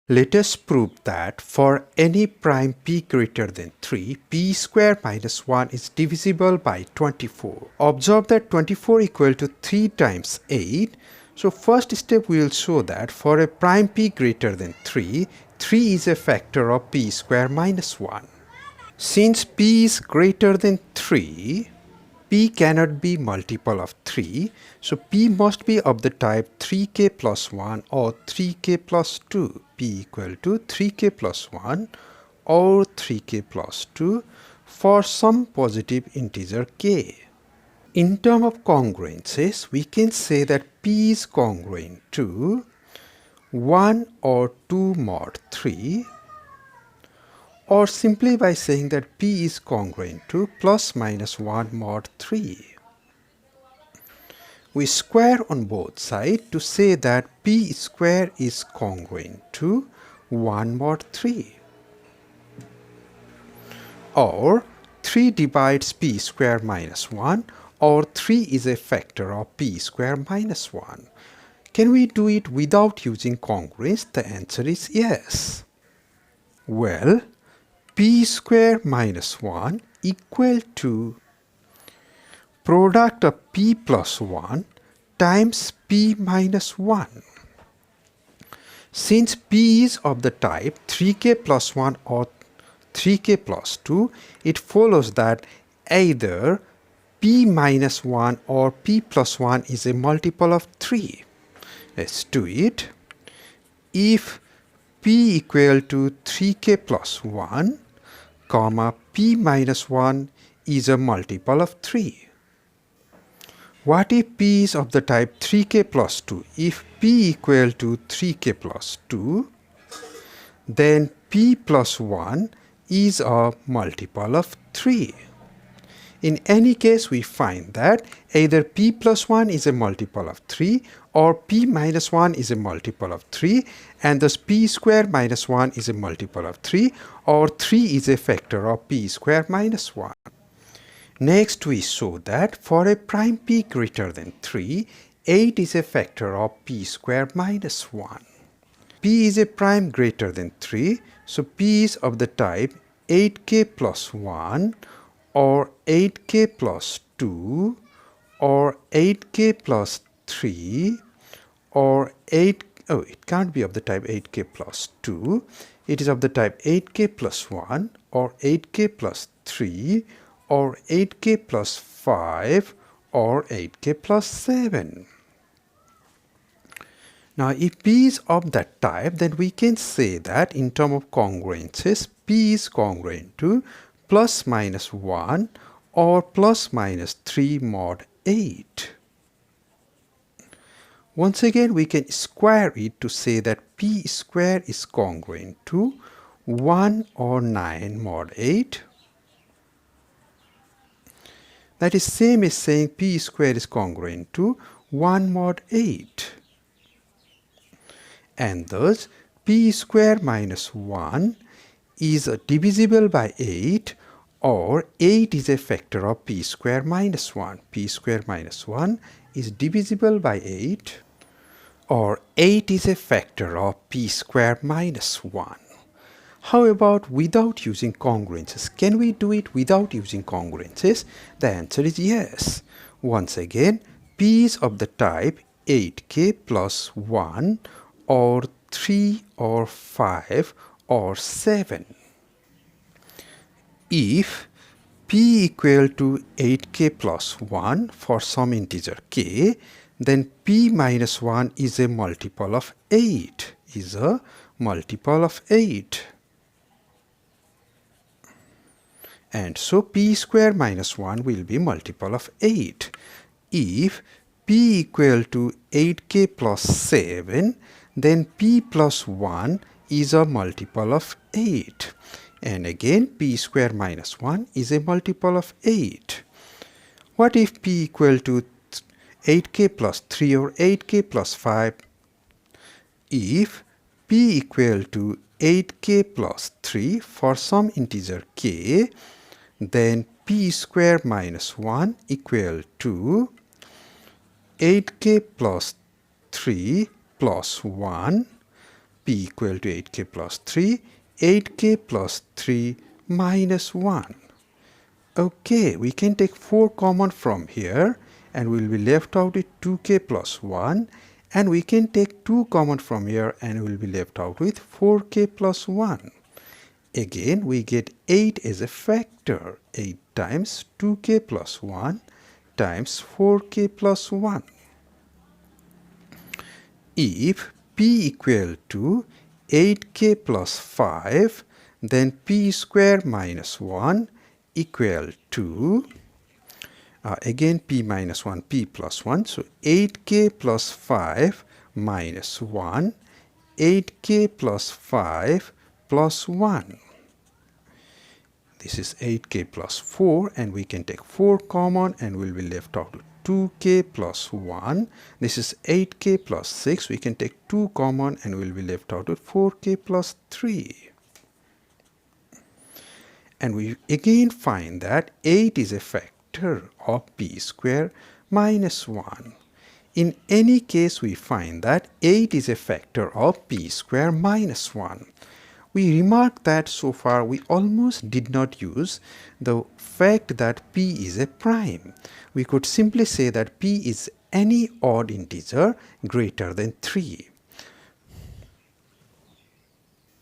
Let us prove that for any prime p greater than 3, p square minus 1 is divisible by 24. Observe that 24 equal to 3 times 8. So first step we will show that for a prime p greater than 3, 3 is a factor of p square minus 1. Since p is greater than 3, p cannot be multiple of 3, so p must be of the type 3k plus 1 or 3k plus 2. P equal to 3k plus 1 or 3k plus 2 for some positive integer k. In terms of congruences, we can say that p is congruent to 1 or 2 mod 3, or simply by saying that p is congruent to plus minus 1 mod 3. We square on both sides to say that p square is congruent to 1 mod 3. Or 3 divides p square minus 1, or 3 is a factor of p square minus 1. Can we do it without using congruence? The answer is yes. Well, p square minus 1 equal to product of p plus 1 times p minus 1. Since p is of the type 3k plus 1 or 3k plus 2, it follows that either p minus 1 or p plus 1 is a multiple of 3. Let's do it. If p equal to 3k plus 1, comma p minus 1 is a multiple of 3. What if p is of the type 3k plus 2? If p equal to 3k plus 2, then p plus 1 is a multiple of 3. In any case, we find that either p plus 1 is a multiple of 3 or p minus 1 is a multiple of 3, and thus p square minus 1 is a multiple of 3, or 3 is a factor of p square minus 1. Next, we show that for a prime p greater than 3, 8 is a factor of p square minus 1. P is a prime greater than 3, so p is of the type 8k plus 1 or 8k plus 2 or 8k plus 3 or it can't be of the type 8k plus 2. It is of the type 8k plus 1 or 8k plus 3 or 8k plus 5 or 8k plus 7. Now, if p is of that type, then we can say that in terms of congruences, p is congruent to plus minus 1 or plus minus 3 mod 8. Once again, we can square it to say that p square is congruent to 1 or 9 mod 8. That is same as saying p square is congruent to 1 mod 8. And thus, p square minus 1 is divisible by 8, or 8 is a factor of p square minus 1. P square minus 1 is divisible by 8, or 8 is a factor of p square minus 1. How about without using congruences? Can we do it without using congruences? The answer is yes. Once again, p is of the type 8k plus 1 or 3 or 5 or 7. If p equal to 8k plus 1 for some integer k, then p minus 1 is a multiple of 8. And so p square minus 1 will be multiple of 8. If p equal to 8k plus 7, then p plus 1 is a multiple of 8. And again, p square minus 1 is a multiple of 8. What if p equal to 8k plus 3 or 8k plus 5? If p equal to 8k plus 3 for some integer k, then p square minus 1 equal to 8k plus 3 plus 1 p equal to 8k plus 3, 8k plus 3 minus 1. Okay, we can take 4 common from here and we'll be left out with 2k plus 1, and we can take 2 common from here and we'll be left out with 4k plus 1. Again, we get 8 as a factor. 8 times 2k plus 1 times 4k plus 1. If p equal to 8k plus 5, then p square minus 1 equal to, again p minus 1, p plus 1. So 8k plus 5 minus 1, 8k plus 5 plus 1. This is 8k plus 4, and we can take 4 common and we'll be left out with 2k plus 1. This is 8k plus 6. We can take 2 common and we'll be left out with 4k plus 3. And we again find that 8 is a factor of p square minus 1. In any case, we find that 8 is a factor of p square minus 1. We remark that so far we almost did not use the fact that p is a prime. We could simply say that p is any odd integer greater than 3.